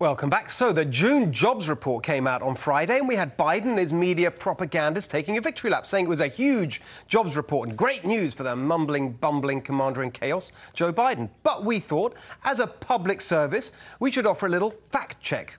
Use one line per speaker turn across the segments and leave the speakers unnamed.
Welcome back. So the June jobs report came out on Friday, and we had Biden and his media propagandists taking a victory lap, saying it was a huge jobs report and great news for the mumbling, bumbling commander in chaos, Joe Biden. But we thought, as a public service, we should offer a little fact check.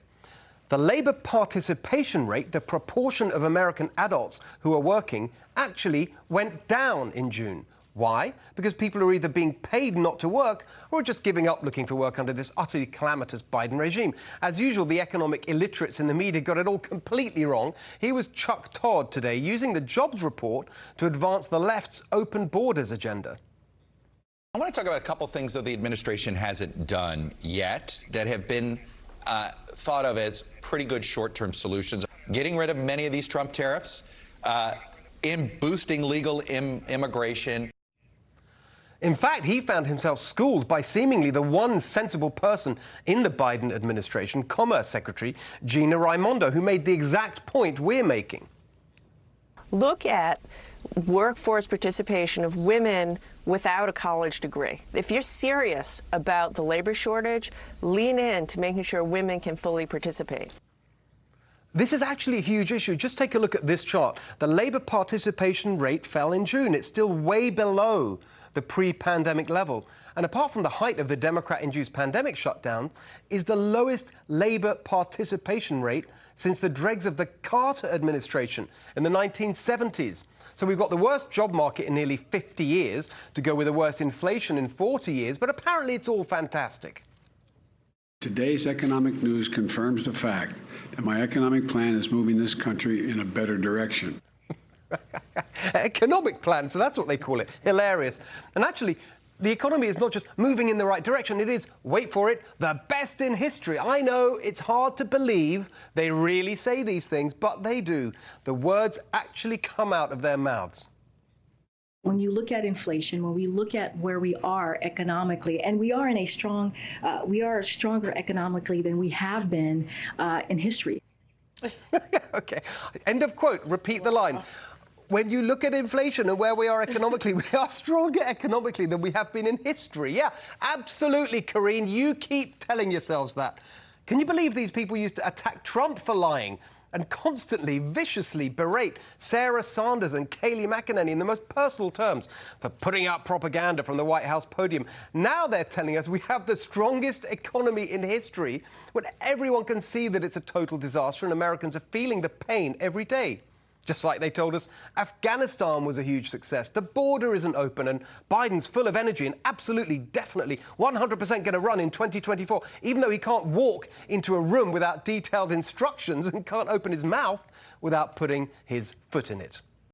The Labour participation rate, the proportion of American adults who are working, actually went down in June. Why? Because people are either being paid not to work or just giving up looking for work under this utterly calamitous Biden regime. As usual, the economic illiterates in the media got it all completely wrong. Here was Chuck Todd today using the jobs report to advance the left's open borders agenda.
I want to talk about a couple things that the administration hasn't done yet that have been thought of as pretty good short-term solutions. Getting rid of many of these Trump tariffs, in boosting legal immigration.
In fact, he found himself schooled by seemingly the one sensible person in the Biden administration, Commerce Secretary Gina Raimondo, who made the exact point we're making.
Look at workforce participation of women without a college degree. If you're serious about the labor shortage, lean in to making sure women can fully participate.
This is actually a huge issue. Just take a look at this chart. The Labour participation rate fell in June. It's still way below the pre-pandemic level. And apart from the height of the Democrat-induced pandemic shutdown, is the lowest Labour participation rate since the dregs of the Carter administration in the 1970s. So we've got the worst job market in nearly 50 years, to go with the worst inflation in 40 years, but apparently it's all fantastic.
Today's economic news confirms the fact that my economic plan is moving this country in a better direction.
Economic plan, so that's what they call it. Hilarious. And actually, the economy is not just moving in the right direction, it is, wait for it, the best in history. I know it's hard to believe they really say these things, but they do. The words actually come out of their mouths.
When you look at inflation, when we look at where we are economically, and we are in a strong, we are stronger economically than we have been in history.
Okay, end of quote. Repeat the line. When you look at inflation and where we are economically, we are stronger economically than we have been in history. Yeah, absolutely, Karine. You keep telling yourselves that. Can you believe these people used to attack Trump for lying and constantly, viciously berate Sarah Sanders and Kayleigh McEnany in the most personal terms for putting out propaganda from the White House podium? Now they're telling us we have the strongest economy in history, when everyone can see that it's a total disaster and Americans are feeling the pain every day. Just like they told us Afghanistan was a huge success, the border isn't open, and Biden's full of energy and absolutely, definitely, 100% going to run in 2024, even though he can't walk into a room without detailed instructions and can't open his mouth without putting his foot in it.